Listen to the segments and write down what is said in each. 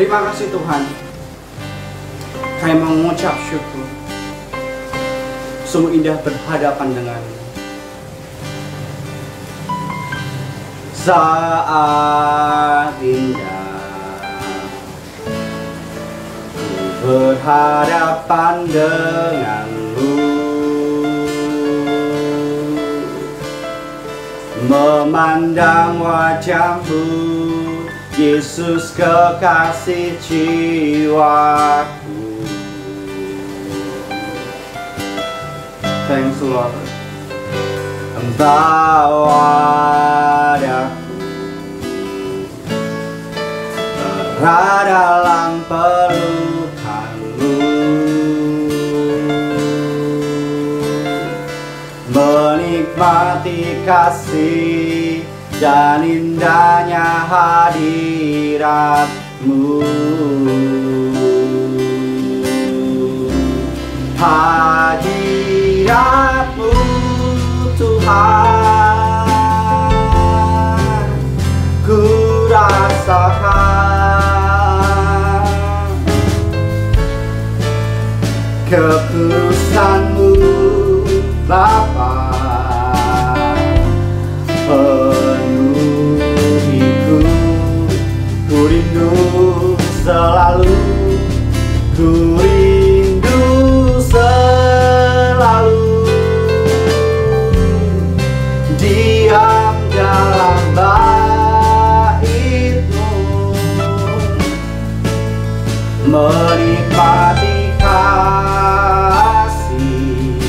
Terima kasih Tuhan. Kami mengucap syukur. Sungguh indah berhadapan denganmu. Saat indah ku berhadapan denganmu, memandang wajahmu, Yesus kekasih jiwaku. Thanks Lord. Engkau wadaku, berada dalam pelukanmu, menikmati kasih dan indahnya hadiratmu. Hadiratmu Tuhan, ku rasakan kekudusan-Mu Bapa, penuhiku, ku rindu selalu, ku rindu selalu diam dalam bait-Mu, menikmati kasih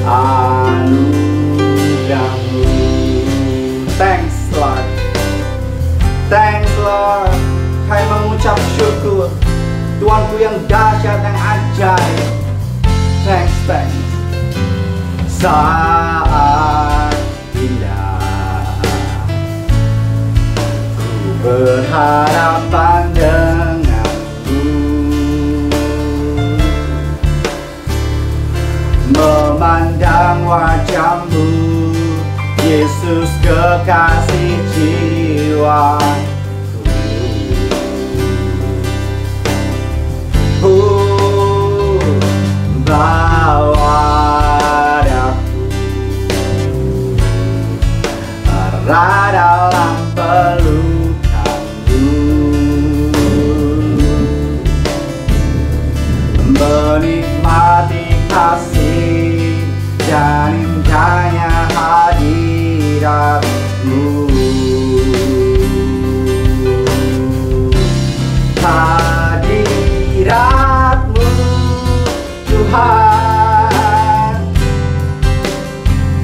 anugerah-Mu. Thanks Lord, thanks Lord. Kami mengucap syukur Tuhanku yang dahsyat, yang ajaib. Thanks, thanks. Saat indah ku berhadapan denganmu, memandang wajah-Mu, Yesus kekasih jiwaku. Bawa daku, berada dalam pelukan-Mu, menikmati kasih dan indahnya hadirat-Mu. Hadirat-Mu Tuhan,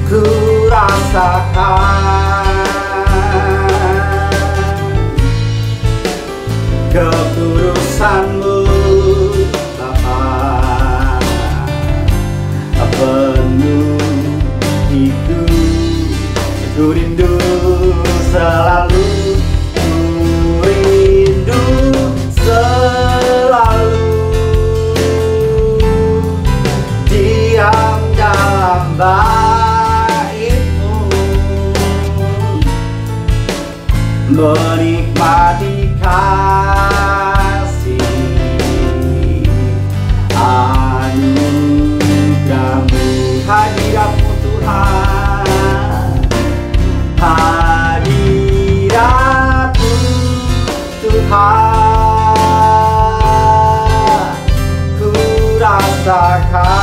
ku rasakan kekudusan-Mu Bapa, penuhiku, ku rindu selalu, ku rindu selalu diam dalam bait-Mu, menikmati kasih anugerah-Mu. Hadirat-Mu Tuhan, hadirat-Mu Tuhan, ku rasakan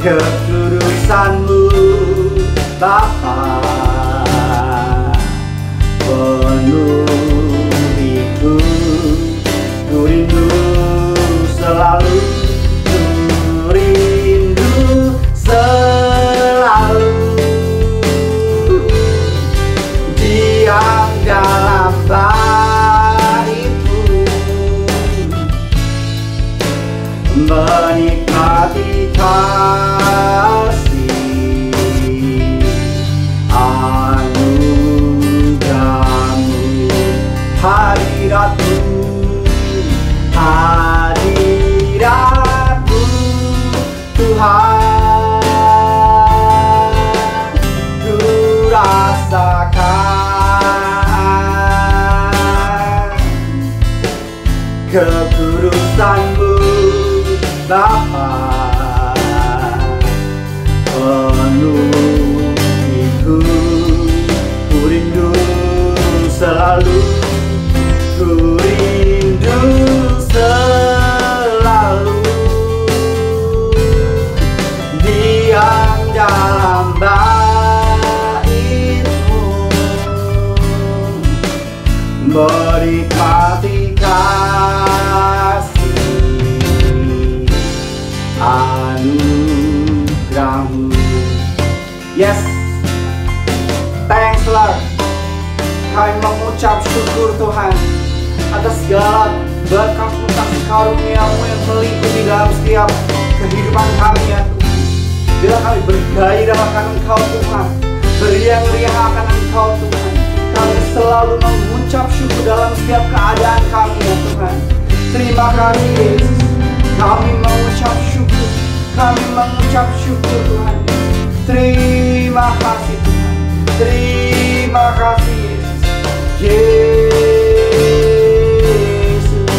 kekudusan-Mu Bapa, penuhiku, ku rindu selalu, ku rindu selalu diam dalam bait-Mu, menikmati kasih Bapa, penuhiku, ku rindu selalu, ku rindu selalu diam dalam bait-Mu, menikmati kasih anugerah-Mu. Yes, thanks Lord. Kami mengucap syukur Tuhan atas segala berkat-Mu, kasih karunia-Mu yang meliputi dalam setiap kehidupan kami ya Tuhan. Bila kami bergairah akan Engkau Tuhan, beriang-riang akan Engkau Tuhan, kami selalu mengucap syukur dalam setiap keadaan kami ya Tuhan. Terima kasih Yesus. Kami mengucap syukur, kami mengucap syukur Tuhan. Terima kasih Tuhan, terima kasih Yesus. Yesus,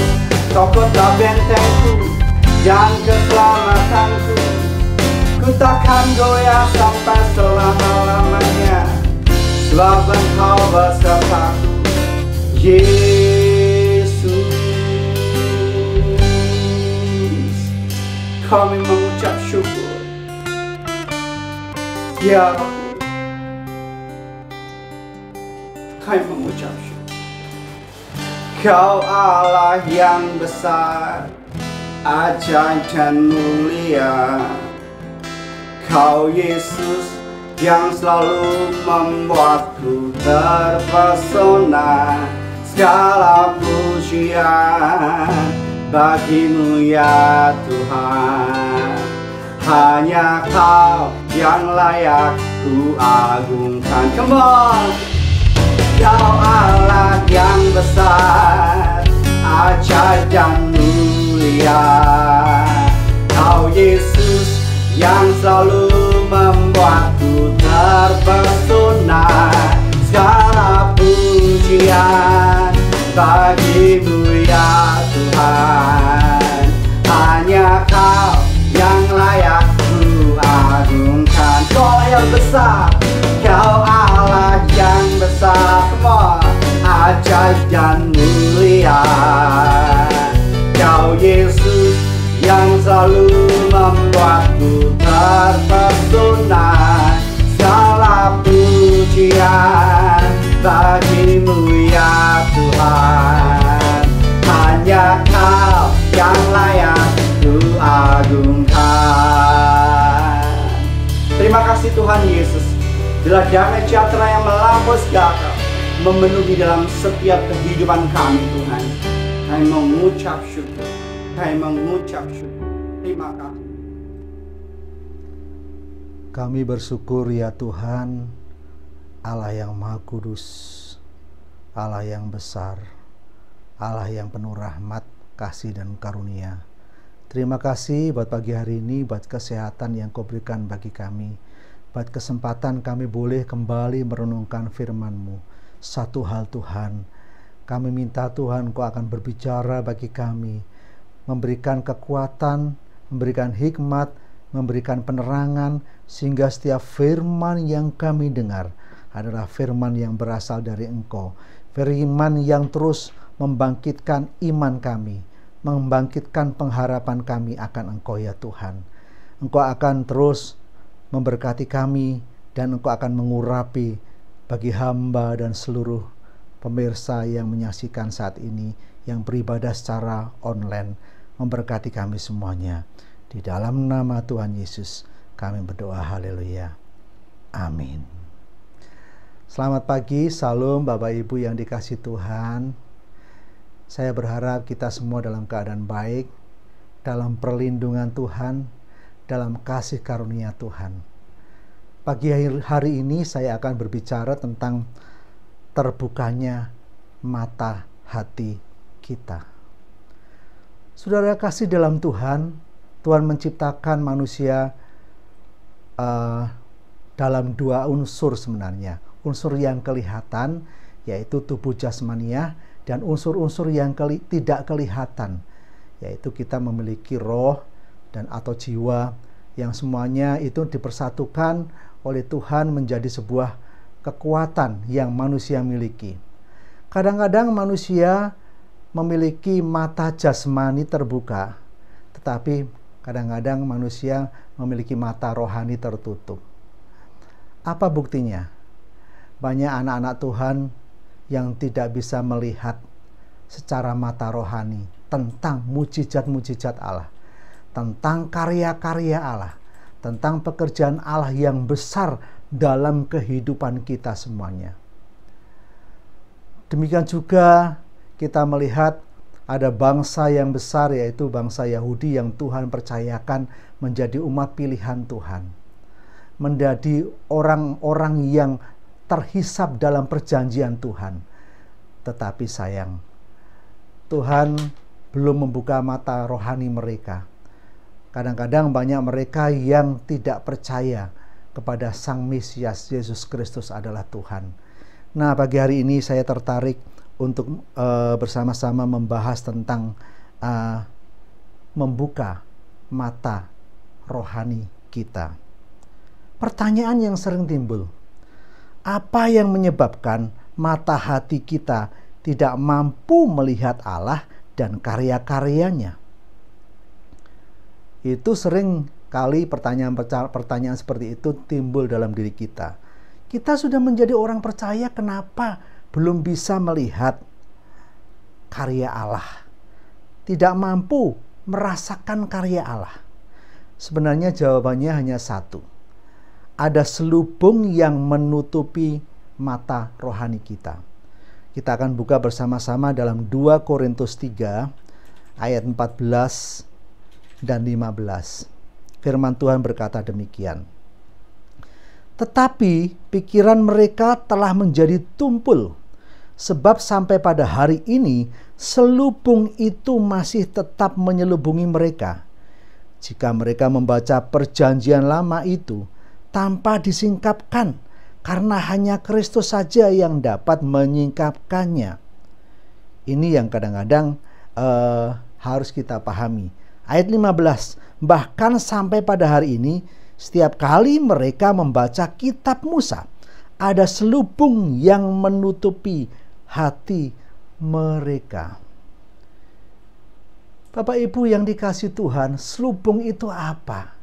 Kau kota bentengku dan keselamatanku, ku takkan goyah sampai selama-lamanya, sebab Engkau besertaku. Yesus, kami mengucap syukur ya Rabbul. Kami mengucap syukur. Kau Allah yang besar, ajaib dan mulia. Kau Yesus yang selalu membuatku terpesona. Segala pujian bagi-Mu ya Tuhan. Hanya Kau yang layak ku agungkan. Come on. Kau Allah yang besar, ajaib dan mulia. Kau Yesus yang selalu membuatku terpesona. Segala pujian bagi-Mu ya Tuhan. Hanya Kau yang layak ku agungkan. Kau Allah yang besar, Kau Allah yang besar, come on, ajaib dan mulia. Kau Yesus yang selalu membuatku terpesona. Segala pujian bagi-Mu ya Tuhan. Hanya Kau yang layak ku agungkan. Terima kasih Tuhan Yesus. Bila damai sejahtera yang melampaui segala memenuhi dalam setiap kehidupan kami Tuhan. Kami mengucap syukur. Kami mengucap syukur. Terima kasih. Kami bersyukur ya Tuhan, Allah yang Maha Kudus, Allah yang besar, Allah yang penuh rahmat, kasih dan karunia. Terima kasih buat pagi hari ini, buat kesehatan yang Kau berikan bagi kami, buat kesempatan kami boleh kembali merenungkan firman-Mu. Satu hal Tuhan, kami minta Tuhan Kau akan berbicara bagi kami, memberikan kekuatan, memberikan hikmat, memberikan penerangan, sehingga setiap firman yang kami dengar adalah firman yang berasal dari Engkau, firman yang terus membangkitkan iman kami, membangkitkan pengharapan kami akan Engkau ya Tuhan. Engkau akan terus memberkati kami, dan Engkau akan mengurapi bagi hamba dan seluruh pemirsa yang menyaksikan saat ini, yang beribadah secara online. Memberkati kami semuanya. Di dalam nama Tuhan Yesus kami berdoa, haleluya, amin. Selamat pagi, salam Bapak Ibu yang dikasihi Tuhan. Saya berharap kita semua dalam keadaan baik, dalam perlindungan Tuhan, dalam kasih karunia Tuhan. Pagi hari ini saya akan berbicara tentang terbukanya mata hati kita. Saudara kasih dalam Tuhan, Tuhan menciptakan manusia dalam dua unsur sebenarnya. Unsur yang kelihatan, yaitu tubuh jasmaniah, dan unsur-unsur yang tidak kelihatan, yaitu kita memiliki roh, dan atau jiwa, yang semuanya itu dipersatukan oleh Tuhan menjadi sebuah kekuatan yang manusia miliki. Kadang-kadang manusia memiliki mata jasmani terbuka, tetapi kadang-kadang manusia memiliki mata rohani tertutup. Apa buktinya? Banyak anak-anak Tuhan yang tidak bisa melihat secara mata rohani tentang mujizat-mujizat Allah, tentang karya-karya Allah, tentang pekerjaan Allah yang besar dalam kehidupan kita semuanya. Demikian juga kita melihat ada bangsa yang besar, yaitu bangsa Yahudi yang Tuhan percayakan menjadi umat pilihan Tuhan, menjadi orang-orang yang terhisap dalam perjanjian Tuhan. Tetapi sayang, Tuhan belum membuka mata rohani mereka. Kadang-kadang banyak mereka yang tidak percaya kepada Sang Mesias Yesus Kristus adalah Tuhan. Nah, pagi hari ini saya tertarik untuk bersama-sama membahas tentang membuka mata rohani kita. Pertanyaan yang sering timbul, apa yang menyebabkan mata hati kita tidak mampu melihat Allah dan karya-karyanya? Itu sering kali pertanyaan seperti itu timbul dalam diri kita. Kita sudah menjadi orang percaya, kenapa belum bisa melihat karya Allah? Tidak mampu merasakan karya Allah. Sebenarnya jawabannya hanya satu. Ada selubung yang menutupi mata rohani kita. Kita akan buka bersama-sama dalam 2 Korintus 3 ayat 14 dan 15. Firman Tuhan berkata demikian. Tetapi pikiran mereka telah menjadi tumpul, sebab sampai pada hari ini selubung itu masih tetap menyelubungi mereka. Jika mereka membaca perjanjian lama itu tanpa disingkapkan, karena hanya Kristus saja yang dapat menyingkapkannya. Ini yang kadang-kadang harus kita pahami. Ayat 15, bahkan sampai pada hari ini, setiap kali mereka membaca kitab Musa, ada selubung yang menutupi hati mereka. Bapak Ibu yang dikasihi Tuhan, selubung itu apa?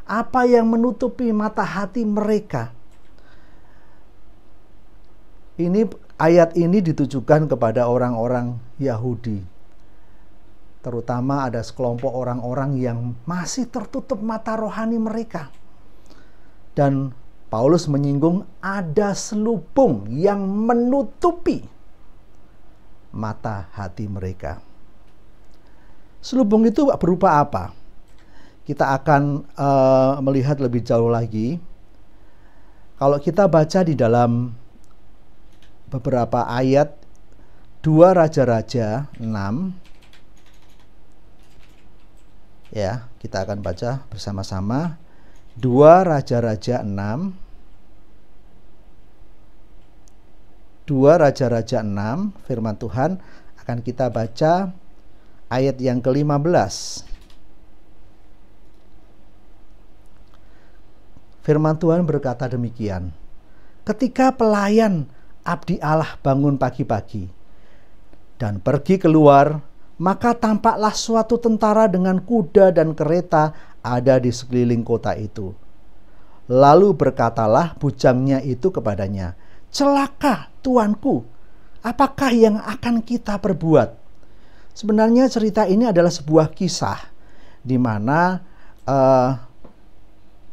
Apa yang menutupi mata hati mereka? Ayat ini ditujukan kepada orang-orang Yahudi. Terutama ada sekelompok orang-orang yang masih tertutup mata rohani mereka. Dan Paulus menyinggung ada selubung yang menutupi mata hati mereka. Selubung itu berupa apa? Kita akan melihat lebih jauh lagi. Kalau kita baca di dalam beberapa ayat 2 Raja-Raja 6, ya, kita akan baca bersama-sama 2 Raja-Raja 6. 2 Raja-Raja 6, firman Tuhan akan kita baca ayat yang ke-15. Firman Tuhan berkata demikian. Ketika pelayan abdi Allah bangun pagi-pagi dan pergi keluar, maka tampaklah suatu tentara dengan kuda dan kereta ada di sekeliling kota itu. Lalu berkatalah bujangnya itu kepadanya, "Celaka, tuanku, apakah yang akan kita perbuat?" Sebenarnya cerita ini adalah sebuah kisah di mana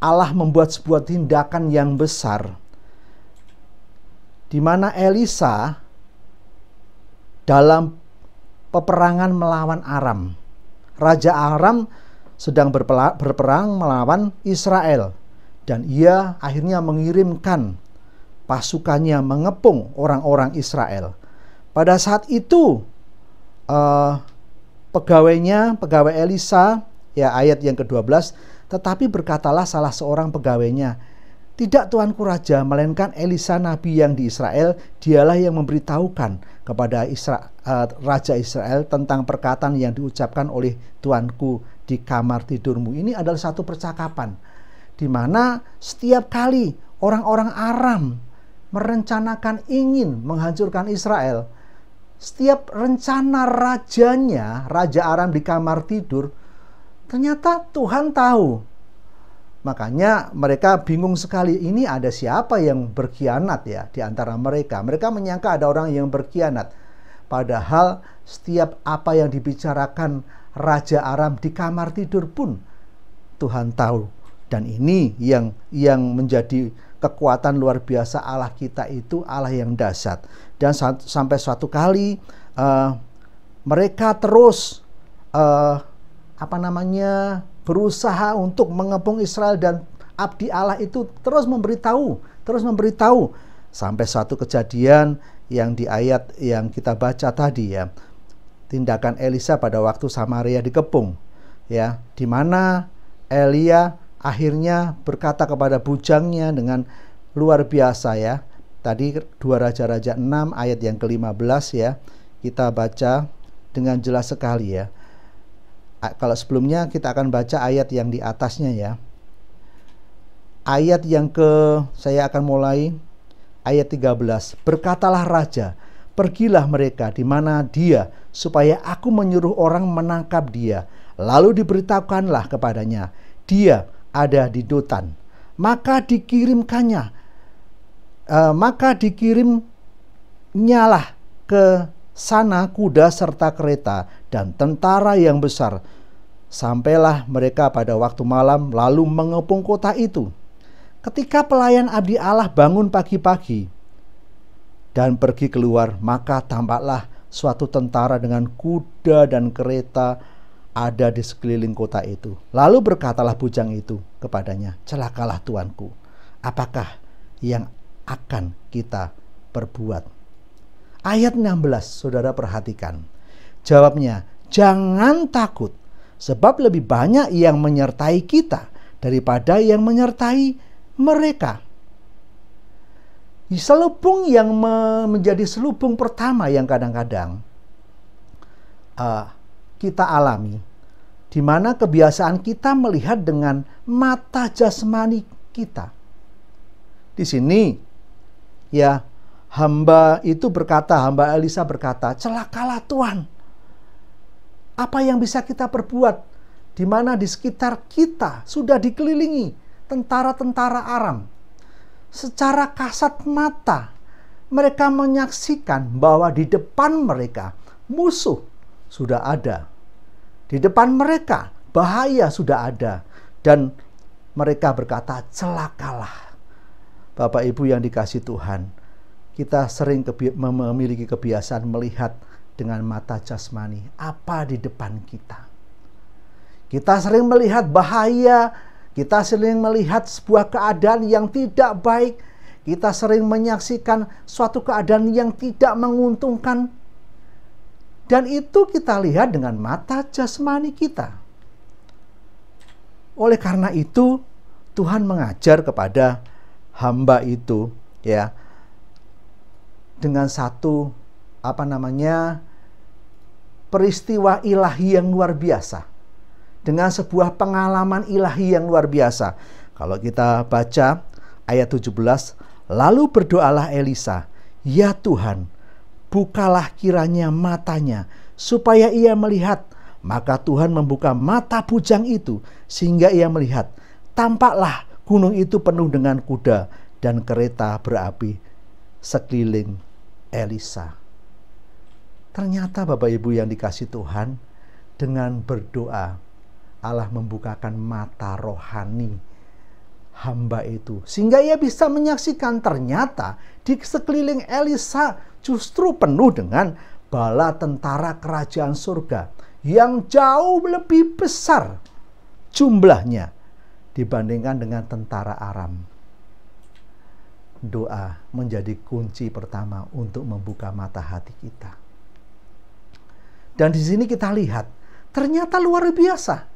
Allah membuat sebuah tindakan yang besar, di mana Elisa dalam peperangan melawan Aram. Raja Aram sedang berperang melawan Israel, dan ia akhirnya mengirimkan pasukannya mengepung orang-orang Israel. Pada saat itu pegawai Elisa, ya ayat yang ke-12, tetapi berkatalah salah seorang pegawainya, "Tidak tuanku raja, melainkan Elisa nabi yang di Israel, dialah yang memberitahukan kepada Raja Israel tentang perkataan yang diucapkan oleh tuanku di kamar tidurmu. Ini adalah satu percakapan di mana setiap kali orang-orang Aram merencanakan ingin menghancurkan Israel, setiap rencana rajanya, Raja Aram di kamar tidur, ternyata Tuhan tahu. Makanya mereka bingung sekali, ini ada siapa yang berkhianat ya di antara mereka. Mereka menyangka ada orang yang berkhianat. Padahal setiap apa yang dibicarakan Raja Aram di kamar tidur pun Tuhan tahu. Dan ini yang menjadi kekuatan luar biasa Allah kita, itu Allah yang dahsyat. Dan sampai suatu kali mereka terus berusaha untuk mengepung Israel, dan abdi Allah itu terus memberitahu sampai suatu kejadian yang di ayat yang kita baca tadi ya, tindakan Elisa pada waktu Samaria dikepung ya, di mana Elia akhirnya berkata kepada bujangnya dengan luar biasa ya. Tadi 2 Raja-Raja 6 ayat yang ke-15 ya, kita baca dengan jelas sekali ya. Kalau sebelumnya kita akan baca ayat yang di atasnya ya. Ayat yang saya akan mulai ayat 13. Berkatalah raja, pergilah mereka di mana dia, supaya aku menyuruh orang menangkap dia. Lalu diberitahukanlah kepadanya, dia ada di Dotan. Maka dikirimnyalah ke sana kuda serta kereta dan tentara yang besar. Sampailah mereka pada waktu malam, lalu mengepung kota itu. Ketika pelayan abdi Allah bangun pagi-pagi dan pergi keluar, maka tampaklah suatu tentara dengan kuda dan kereta ada di sekeliling kota itu. Lalu berkatalah bujang itu kepadanya, celakalah tuanku, apakah yang akan kita perbuat? Ayat 16, saudara perhatikan. Jawabnya, jangan takut, sebab lebih banyak yang menyertai kita daripada yang menyertai mereka. Selubung yang menjadi selubung pertama yang kadang-kadang kita alami, di mana kebiasaan kita melihat dengan mata jasmani kita. Di sini ya, hamba Elisa berkata, celakalah Tuhan. Apa yang bisa kita perbuat, di mana di sekitar kita sudah dikelilingi tentara-tentara Aram. Secara kasat mata mereka menyaksikan bahwa di depan mereka musuh sudah ada. Di depan mereka bahaya sudah ada, dan mereka berkata, celakalah. Bapak Ibu yang dikasihi Tuhan, kita sering memiliki kebiasaan melihat dengan mata jasmani apa di depan kita. Kita sering melihat bahaya, kita sering melihat sebuah keadaan yang tidak baik, kita sering menyaksikan suatu keadaan yang tidak menguntungkan. Dan itu kita lihat dengan mata jasmani kita. Oleh karena itu, Tuhan mengajar kepada hamba itu ya, dengan satu peristiwa ilahi yang luar biasa, dengan sebuah pengalaman ilahi yang luar biasa. Kalau kita baca ayat 17, lalu berdoalah Elisa, ya Tuhan, bukalah kiranya matanya supaya ia melihat. Maka Tuhan membuka mata bujang itu sehingga ia melihat. Tampaklah gunung itu penuh dengan kuda dan kereta berapi sekeliling Elisa. Ternyata Bapak Ibu yang dikasihi Tuhan, dengan berdoa Allah membukakan mata rohani hamba itu, sehingga ia bisa menyaksikan ternyata di sekeliling Elisa justru penuh dengan bala tentara kerajaan surga yang jauh lebih besar jumlahnya dibandingkan dengan tentara Aram. Doa menjadi kunci pertama untuk membuka mata hati kita. Dan di sini kita lihat ternyata luar biasa.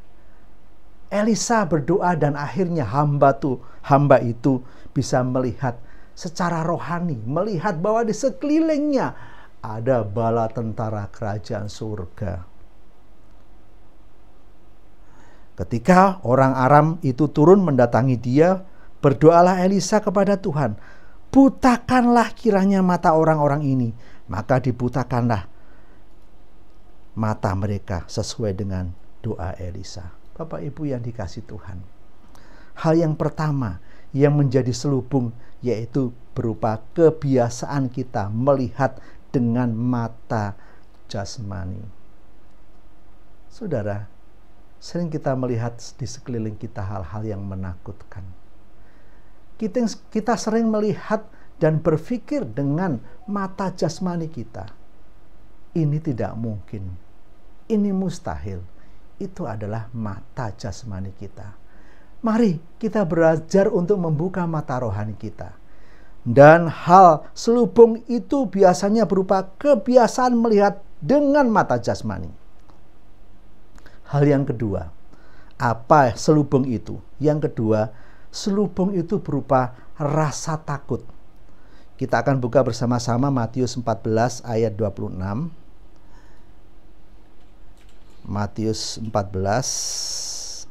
Elisa berdoa dan akhirnya hamba itu bisa melihat secara rohani, melihat bahwa di sekelilingnya ada bala tentara kerajaan surga. Ketika orang Aram itu turun mendatangi dia, berdoalah Elisa kepada Tuhan, butakanlah kiranya mata orang-orang ini. Maka dibutakanlah mata mereka sesuai dengan doa Elisa. Bapak Ibu yang dikasihi Tuhan, hal yang pertama yang menjadi selubung yaitu berupa kebiasaan kita melihat dengan mata jasmani. Saudara, sering kita melihat di sekeliling kita hal-hal yang menakutkan. Kita sering melihat dan berpikir dengan mata jasmani kita. Ini tidak mungkin. Ini mustahil. Itu adalah mata jasmani kita. Mari kita belajar untuk membuka mata rohani kita. Dan hal selubung itu biasanya berupa kebiasaan melihat dengan mata jasmani. Hal yang kedua, apa selubung itu? Yang kedua, selubung itu berupa rasa takut. Kita akan buka bersama-sama Matius 14 ayat 26. Matius 14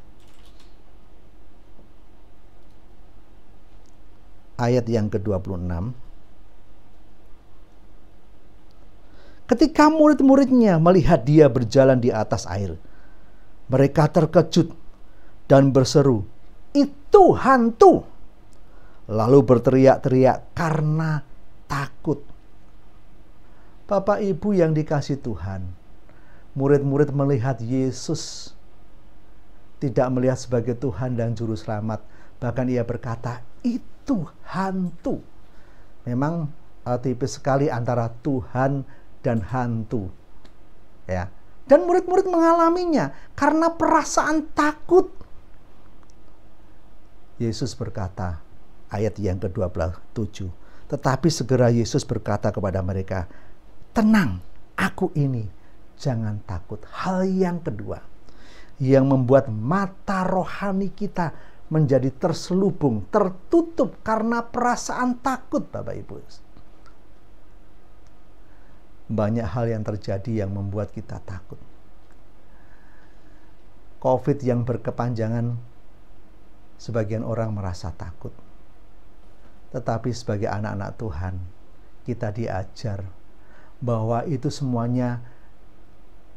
ayat yang ke-26. Ketika murid-muridnya melihat dia berjalan di atas air, mereka terkejut dan berseru, "Itu hantu!" Lalu berteriak-teriak karena takut. Bapak Ibu yang dikasihi Tuhan, murid-murid melihat Yesus tidak melihat sebagai Tuhan dan Juru Selamat. Bahkan ia berkata, "Itu hantu." Memang tipis sekali antara Tuhan dan hantu. Ya. Dan murid-murid mengalaminya karena perasaan takut. Yesus berkata, ayat yang ke-27, tetapi segera Yesus berkata kepada mereka, "Tenang, aku ini, jangan takut." Hal yang kedua yang membuat mata rohani kita menjadi terselubung, tertutup karena perasaan takut, Bapak Ibu. Banyak hal yang terjadi yang membuat kita takut. COVID yang berkepanjangan, sebagian orang merasa takut. Tetapi sebagai anak-anak Tuhan, kita diajar bahwa itu semuanya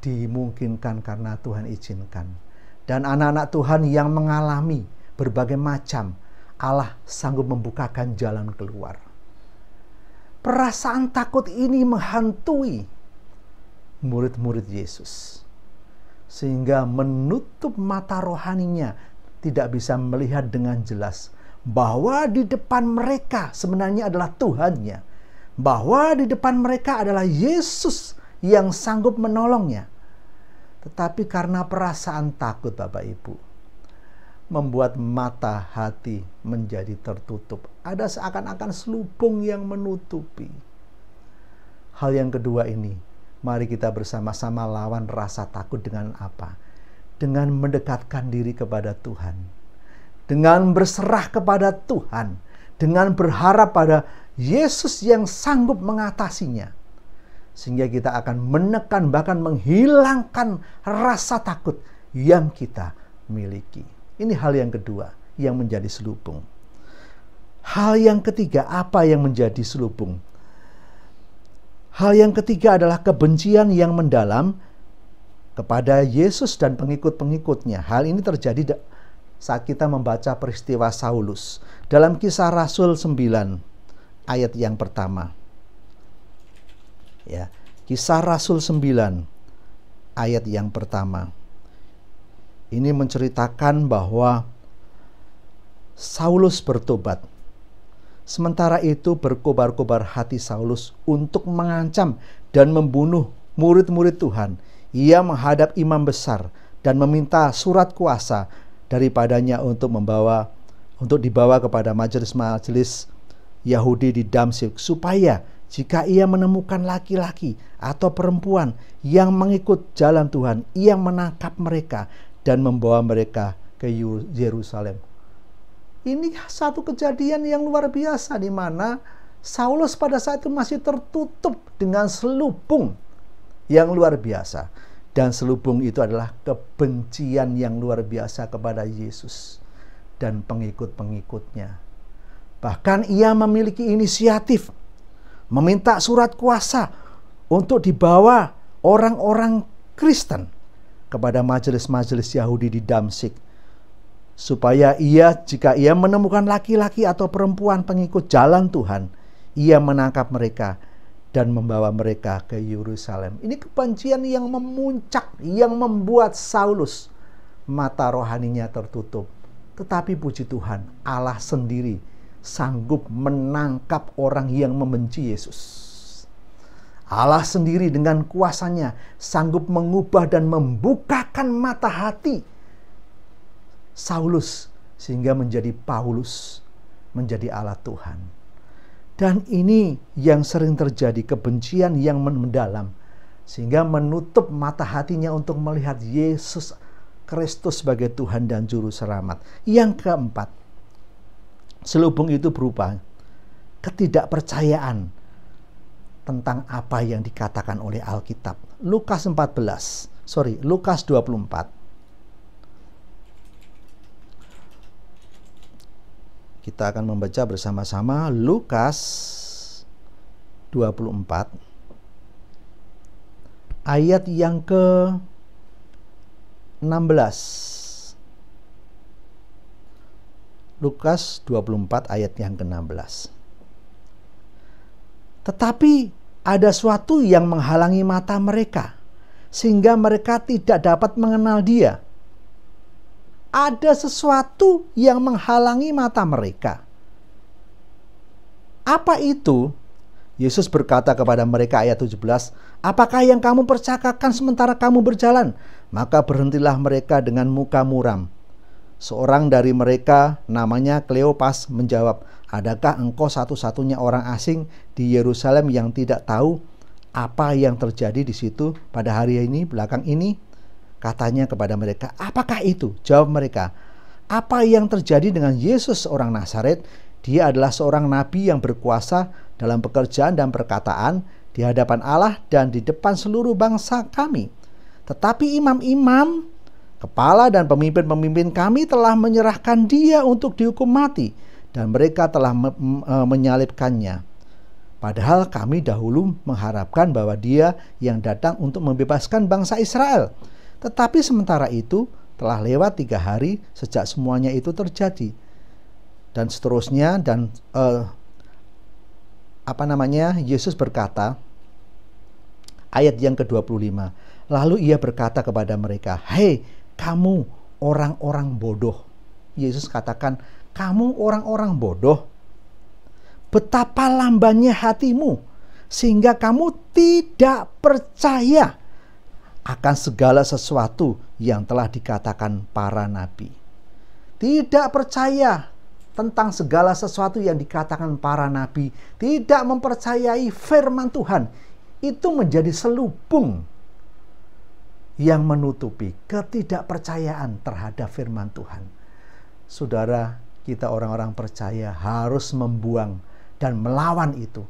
dimungkinkan karena Tuhan izinkan. Dan anak-anak Tuhan yang mengalami berbagai macam, Allah sanggup membukakan jalan keluar. Perasaan takut ini menghantui murid-murid Yesus, sehingga menutup mata rohaninya, tidak bisa melihat dengan jelas bahwa di depan mereka sebenarnya adalah Tuhannya, bahwa di depan mereka adalah Yesus yang sanggup menolongnya. Tetapi karena perasaan takut, Bapak Ibu, membuat mata hati menjadi tertutup. Ada seakan-akan selubung yang menutupi. Hal yang kedua ini, mari kita bersama-sama lawan rasa takut dengan apa? Dengan mendekatkan diri kepada Tuhan. Dengan berserah kepada Tuhan. Dengan berharap pada Yesus yang sanggup mengatasinya. Sehingga kita akan menekan, bahkan menghilangkan rasa takut yang kita miliki. Ini hal yang kedua yang menjadi selubung. Hal yang ketiga, apa yang menjadi selubung? Hal yang ketiga adalah kebencian yang mendalam kepada Yesus dan pengikut-pengikutnya. Hal ini terjadi saat kita membaca peristiwa Saulus. Dalam Kisah Rasul 9 ayat yang pertama. Ya, Kisah Rasul 9 ayat yang pertama. Ini menceritakan bahwa Saulus bertobat. Sementara itu berkobar-kobar hati Saulus untuk mengancam dan membunuh murid-murid Tuhan. Ia menghadap imam besar dan meminta surat kuasa daripadanya untuk dibawa kepada majelis-majelis Yahudi di Damsyik, supaya jika ia menemukan laki-laki atau perempuan yang mengikut jalan Tuhan, ia menangkap mereka dan membawa mereka ke Yerusalem. Ini satu kejadian yang luar biasa, di mana Saulus pada saat itu masih tertutup dengan selubung yang luar biasa. Dan selubung itu adalah kebencian yang luar biasa kepada Yesus dan pengikut-pengikutnya. Bahkan ia memiliki inisiatif meminta surat kuasa untuk dibawa orang-orang Kristen kepada majelis-majelis Yahudi di Damsyik, supaya jika ia menemukan laki-laki atau perempuan pengikut jalan Tuhan, ia menangkap mereka dan membawa mereka ke Yerusalem. Ini kebencian yang memuncak, yang membuat Saulus mata rohaninya tertutup. Tetapi puji Tuhan, Allah sendiri sanggup menangkap orang yang membenci Yesus. Allah sendiri dengan kuasanya sanggup mengubah dan membukakan mata hati Saulus sehingga menjadi Paulus, menjadi alat Tuhan. Dan ini yang sering terjadi, kebencian yang mendalam sehingga menutup mata hatinya untuk melihat Yesus Kristus sebagai Tuhan dan Juru Selamat. Yang keempat, selubung itu berupa ketidakpercayaan tentang apa yang dikatakan oleh Alkitab. Lukas 24. Kita akan membaca bersama-sama Lukas 24 ayat yang ke-16. Lukas 24 ayat yang ke-16. Tetapi ada sesuatu yang menghalangi mata mereka, sehingga mereka tidak dapat mengenal Dia. Ada sesuatu yang menghalangi mata mereka. Apa itu? Yesus berkata kepada mereka ayat 17, apakah yang kamu percakapan sementara kamu berjalan? Maka berhentilah mereka dengan muka muram. Seorang dari mereka namanya Kleopas menjawab, adakah engkau satu-satunya orang asing di Yerusalem yang tidak tahu apa yang terjadi di situ pada hari ini, belakang ini? Katanya kepada mereka, apakah itu? Jawab mereka, apa yang terjadi dengan Yesus orang Nazaret? Dia adalah seorang nabi yang berkuasa dalam pekerjaan dan perkataan di hadapan Allah dan di depan seluruh bangsa kami. Tetapi imam-imam, kepala dan pemimpin-pemimpin kami telah menyerahkan Dia untuk dihukum mati, dan mereka telah menyalibkannya. Padahal kami dahulu mengharapkan bahwa Dia yang datang untuk membebaskan bangsa Israel. Tetapi sementara itu telah lewat 3 hari sejak semuanya itu terjadi. Dan seterusnya, dan Yesus berkata, ayat yang ke-25, lalu ia berkata kepada mereka, hei kamu orang-orang bodoh. Yesus katakan, kamu orang-orang bodoh. Betapa lambannya hatimu, sehingga kamu tidak percaya akan segala sesuatu yang telah dikatakan para nabi. Tidak percaya tentang segala sesuatu yang dikatakan para nabi. Tidak mempercayai firman Tuhan. Itu menjadi selubung yang menutupi ketidakpercayaan terhadap firman Tuhan. Saudara, kita orang-orang percaya harus membuang dan melawan itu.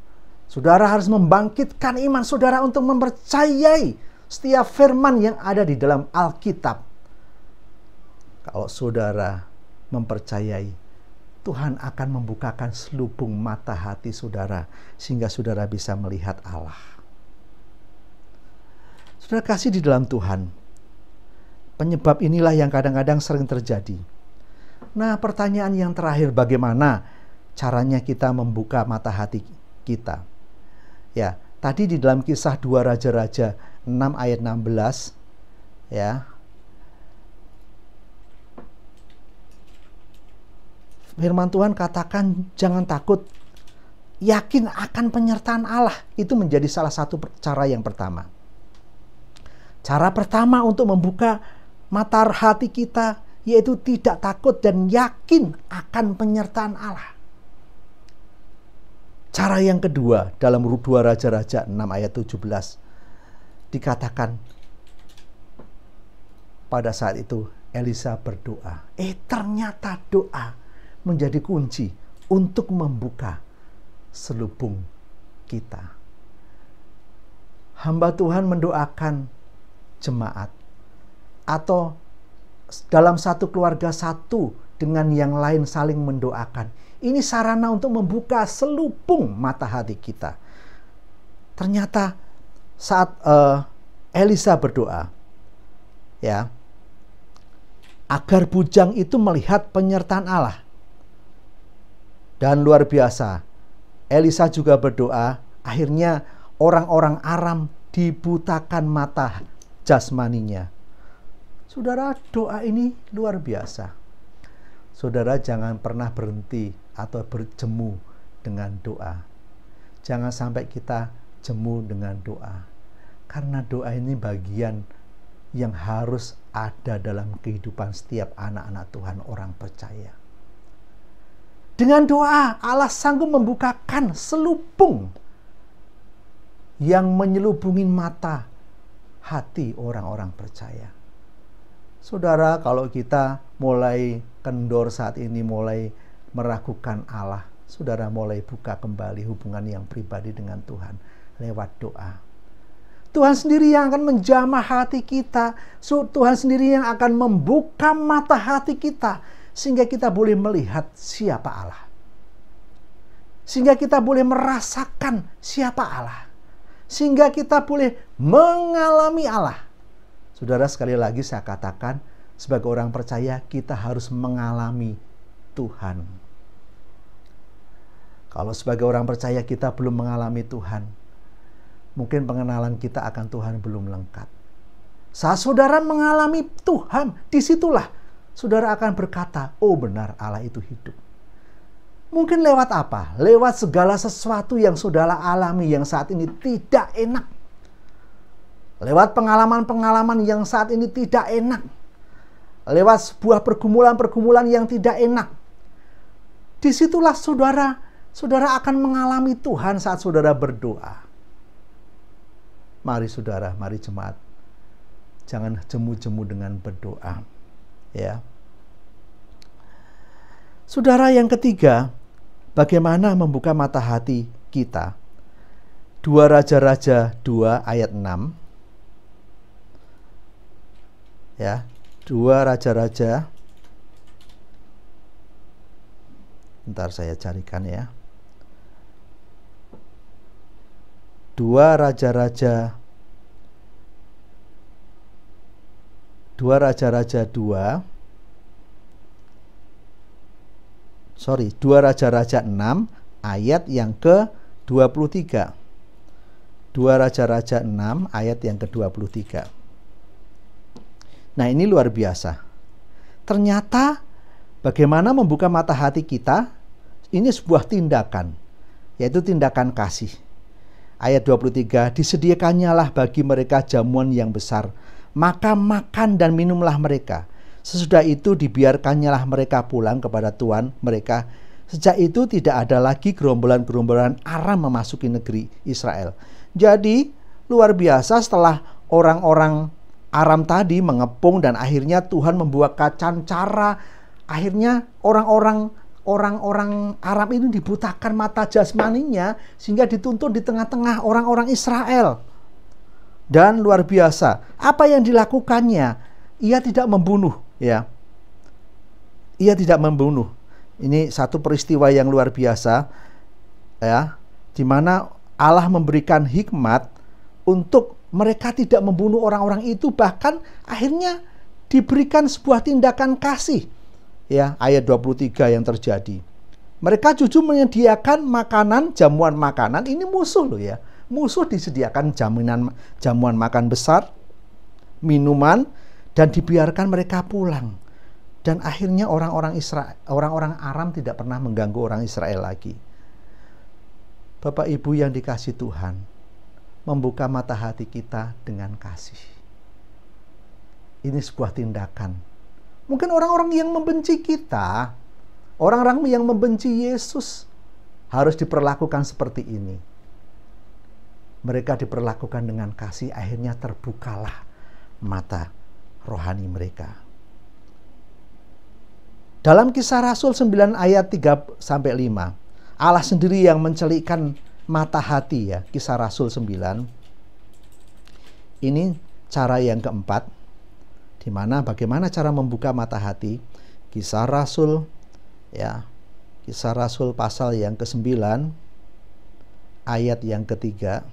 Saudara harus membangkitkan iman saudara untuk mempercayai setiap firman yang ada di dalam Alkitab. Kalau saudara mempercayai, Tuhan akan membukakan selubung mata hati saudara sehingga saudara bisa melihat Allah. Saudara kasih di dalam Tuhan, penyebab inilah yang kadang-kadang sering terjadi. Nah, pertanyaan yang terakhir, bagaimana caranya kita membuka mata hati kita? Ya, tadi di dalam Kisah 2 Raja-Raja 6 ayat 16, ya, firman Tuhan katakan jangan takut, yakin akan penyertaan Allah. Itu menjadi salah satu cara yang pertama. Cara pertama untuk membuka mata hati kita yaitu tidak takut dan yakin akan penyertaan Allah. Cara yang kedua dalam 2 Raja-Raja 6 ayat 17 dikatakan pada saat itu Elisa berdoa. Ternyata doa menjadi kunci untuk membuka selubung kita. Hamba Tuhan mendoakan jemaat, atau dalam satu keluarga satu dengan yang lain saling mendoakan. Ini sarana untuk membuka selubung mata hati kita. Ternyata saat Elisa berdoa, ya, agar bujang itu melihat penyertaan Allah. Dan luar biasa, Elisa juga berdoa, akhirnya orang-orang Aram dibutakan mata jasmaninya. Saudara, doa ini luar biasa. Saudara, jangan pernah berhenti atau berjemu dengan doa. Jangan sampai kita jemu dengan doa. Karena doa ini bagian yang harus ada dalam kehidupan setiap anak-anak Tuhan, orang percaya. Dengan doa, Allah sanggup membukakan selubung yang menyelubungin mata hati orang-orang percaya. Saudara, kalau kita mulai kendor saat ini, mulai meragukan Allah, saudara mulai buka kembali hubungan yang pribadi dengan Tuhan lewat doa. Tuhan sendiri yang akan menjamah hati kita. Tuhan sendiri yang akan membuka mata hati kita, sehingga kita boleh melihat siapa Allah. Sehingga kita boleh merasakan siapa Allah. Sehingga kita boleh mengalami Allah. Saudara, sekali lagi saya katakan, sebagai orang percaya kita harus mengalami Tuhan. Kalau sebagai orang percaya kita belum mengalami Tuhan, mungkin pengenalan kita akan Tuhan belum lengkap. Saat saudara mengalami Tuhan, disitulah saudara akan berkata, oh benar, Allah itu hidup. Mungkin lewat apa? Lewat segala sesuatu yang saudara alami yang saat ini tidak enak. Lewat pengalaman-pengalaman yang saat ini tidak enak. Lewat sebuah pergumulan-pergumulan yang tidak enak. Disitulah saudara akan mengalami Tuhan saat saudara berdoa. Mari saudara, mari jemaat, jangan jemu-jemu dengan berdoa. Ya. Saudara, yang ketiga, bagaimana membuka mata hati kita? 2 Raja-Raja 2 ayat 6. Ya, 2 Raja-Raja. Bentar saya carikan ya. 2 Raja-Raja 2 Raja-Raja 6 ayat yang ke-23. 2 Raja-Raja 6 ayat yang ke-23. Nah, ini luar biasa. Ternyata bagaimana membuka mata hati kita, ini sebuah tindakan, yaitu tindakan kasih. Ayat 23, disediakannyalah bagi mereka jamuan yang besar, maka makan dan minumlah mereka. Sesudah itu dibiarkannyalah mereka pulang kepada tuan mereka. Sejak itu tidak ada lagi gerombolan-gerombolan Aram memasuki negeri Israel. Jadi luar biasa, setelah orang-orang Aram tadi mengepung dan akhirnya Tuhan membukakan cara, akhirnya orang-orang Aram ini dibutakan mata jasmaninya sehingga dituntun di tengah-tengah orang-orang Israel. Dan luar biasa, apa yang dilakukannya? Ia tidak membunuh, ya. Ia tidak membunuh. Ini satu peristiwa yang luar biasa, ya, di mana Allah memberikan hikmat untuk mereka tidak membunuh orang-orang itu, bahkan akhirnya diberikan sebuah tindakan kasih. Ya, ayat 23 yang terjadi. Mereka justru menyediakan makanan, jamuan makanan, ini musuh loh ya. Musuh disediakan jamuan makan besar, minuman, dan dibiarkan mereka pulang. Dan akhirnya orang-orang Aram tidak pernah mengganggu orang Israel lagi. Bapak Ibu yang dikasihi Tuhan, membuka mata hati kita dengan kasih. Ini sebuah tindakan. Mungkin orang-orang yang membenci kita, orang-orang yang membenci Yesus, harus diperlakukan seperti ini. Mereka diperlakukan dengan kasih, akhirnya terbukalah mata rohani mereka. Dalam Kisah Rasul 9 ayat 3-5, Allah sendiri yang mencelikkan mata hati ya, Kisah Rasul 9. Ini cara yang keempat, di mana bagaimana cara membuka mata hati. Kisah Rasul, ya, Kisah Rasul pasal yang ke-9 ayat yang ketiga.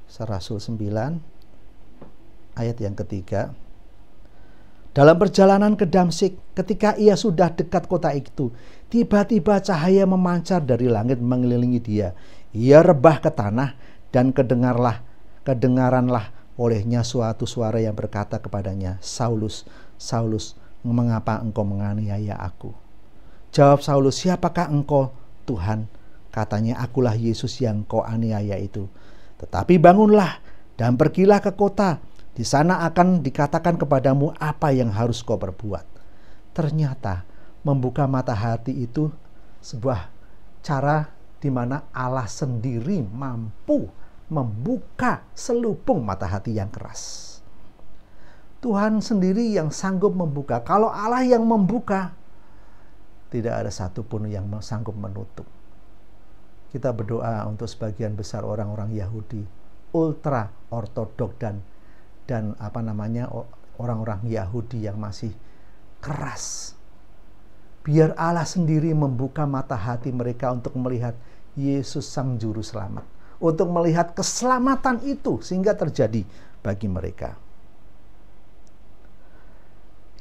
Kisah Rasul 9 ayat yang ketiga. Dalam perjalanan ke Damsyik, ketika ia sudah dekat kota itu, tiba-tiba cahaya memancar dari langit mengelilingi dia. Ia rebah ke tanah dan kedengaranlah olehnya suatu suara yang berkata kepadanya, Saulus, Saulus, mengapa engkau menganiaya aku? Jawab Saulus, siapakah engkau, Tuhan? Katanya, akulah Yesus yang kau aniaya itu. Tetapi bangunlah dan pergilah ke kota. Di sana akan dikatakan kepadamu apa yang harus kau perbuat. Ternyata membuka mata hati itu sebuah cara di mana Allah sendiri mampu membuka selubung mata hati yang keras. Tuhan sendiri yang sanggup membuka. Kalau Allah yang membuka, tidak ada satupun yang sanggup menutup. Kita berdoa untuk sebagian besar orang-orang Yahudi, ultra ortodok dan orang-orang Yahudi yang masih keras. Biar Allah sendiri membuka mata hati mereka untuk melihat Yesus Sang Juru Selamat, untuk melihat keselamatan itu sehingga terjadi bagi mereka.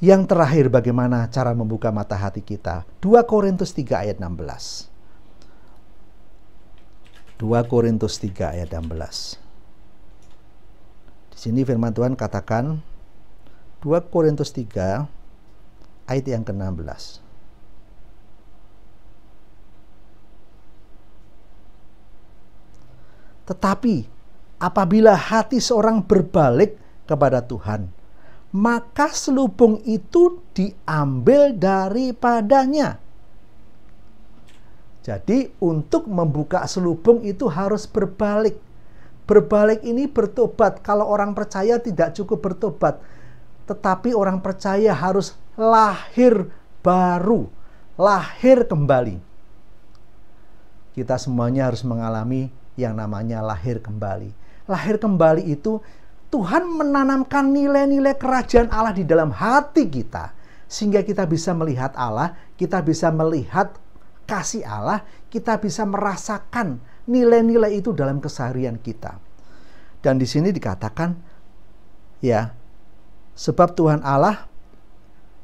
Yang terakhir, bagaimana cara membuka mata hati kita? 2 Korintus 3 ayat 16. 2 Korintus 3 ayat 16. Di sini firman Tuhan katakan, 2 Korintus 3 ayat yang ke-16. Tetapi apabila hati seorang berbalik kepada Tuhan, maka selubung itu diambil daripadanya. Jadi untuk membuka selubung itu harus berbalik. Berbalik ini bertobat. Kalau orang percaya tidak cukup bertobat, tetapi orang percaya harus lahir baru, lahir kembali. Kita semuanya harus mengalami yang namanya lahir kembali. Lahir kembali itu Tuhan menanamkan nilai-nilai kerajaan Allah di dalam hati kita, sehingga kita bisa melihat Allah, kita bisa melihat kasih Allah, kita bisa merasakan nilai-nilai itu dalam keseharian kita. Dan di sini dikatakan, ya, sebab Tuhan Allah,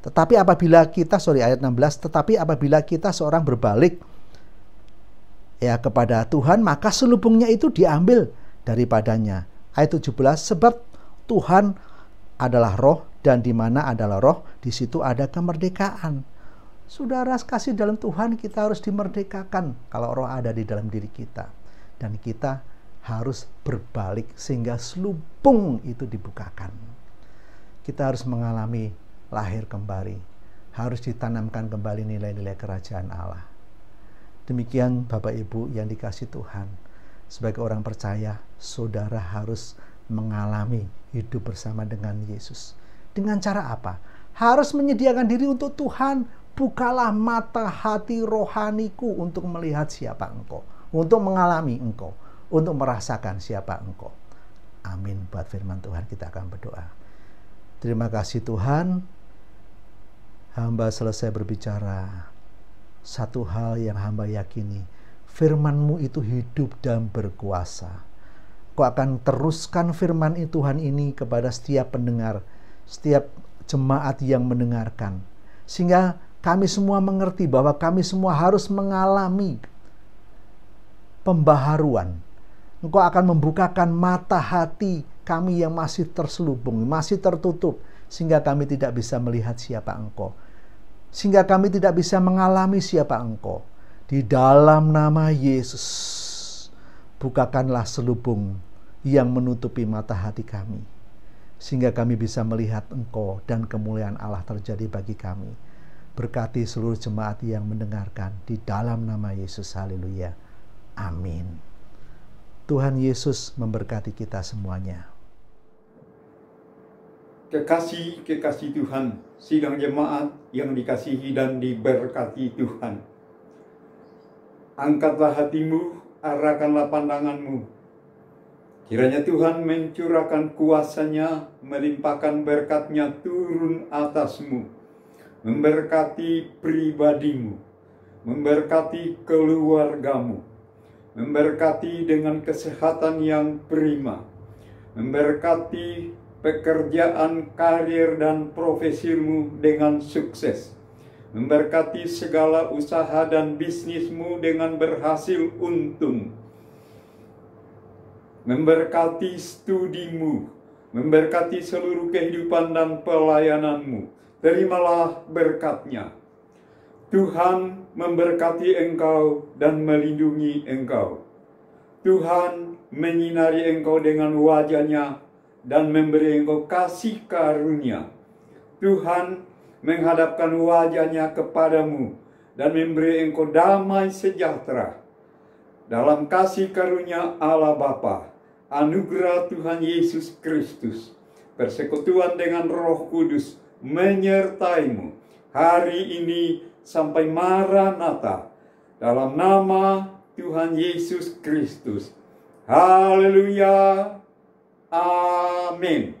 ayat 16, tetapi apabila kita seorang berbalik ya kepada Tuhan, maka selubungnya itu diambil daripadanya. Ayat 17, sebab Tuhan adalah roh, dan di mana adalah roh, di situ ada kemerdekaan. Saudara kasih dalam Tuhan, kita harus dimerdekakan kalau roh ada di dalam diri kita. Dan kita harus berbalik sehingga selubung itu dibukakan. Kita harus mengalami lahir kembali. Harus ditanamkan kembali nilai-nilai kerajaan Allah. Demikian Bapak Ibu yang dikasih Tuhan. Sebagai orang percaya, saudara harus mengalami hidup bersama dengan Yesus. Dengan cara apa? Harus menyediakan diri untuk Tuhan. Bukalah mata hati rohaniku untuk melihat siapa engkau, untuk mengalami engkau, untuk merasakan siapa engkau. Amin. Buat firman Tuhan kita akan berdoa. Terima kasih Tuhan. Hamba selesai berbicara. Satu hal yang hamba yakini, firman-Mu itu hidup dan berkuasa. Kau akan teruskan firman Tuhan ini kepada setiap pendengar, setiap jemaat yang mendengarkan. Sehingga kami semua mengerti bahwa kami semua harus mengalami pembaharuan. Engkau akan membukakan mata hati kami yang masih terselubung, masih tertutup, sehingga kami tidak bisa melihat siapa Engkau. Sehingga kami tidak bisa mengalami siapa Engkau. Di dalam nama Yesus, bukakanlah selubung yang menutupi mata hati kami, sehingga kami bisa melihat Engkau dan kemuliaan Allah terjadi bagi kami. Berkati seluruh jemaat yang mendengarkan di dalam nama Yesus. Haleluya. Amin. Tuhan Yesus memberkati kita semuanya. Kekasih Tuhan, sidang jemaat yang dikasihi dan diberkati Tuhan. Angkatlah hatimu, arahkanlah pandanganmu Kiranya Tuhan mencurahkan kuasa-Nya, melimpahkan berkat-Nya turun atasmu, memberkati pribadimu, memberkati keluargamu, memberkati dengan kesehatan yang prima, memberkati pekerjaan, karir, dan profesimu dengan sukses, memberkati segala usaha dan bisnismu dengan berhasil untung, memberkati studimu, memberkati seluruh kehidupan dan pelayananmu. Terimalah berkat-Nya. Tuhan memberkati engkau dan melindungi engkau. Tuhan menyinari engkau dengan wajah-Nya dan memberi engkau kasih karunia. Tuhan menghadapkan wajah-Nya kepadamu dan memberi engkau damai sejahtera. Dalam kasih karunia Allah Bapa, anugerah Tuhan Yesus Kristus, persekutuan dengan Roh Kudus menyertaimu hari ini sampai Maranatha. Dalam nama Tuhan Yesus Kristus. Haleluya. Amin.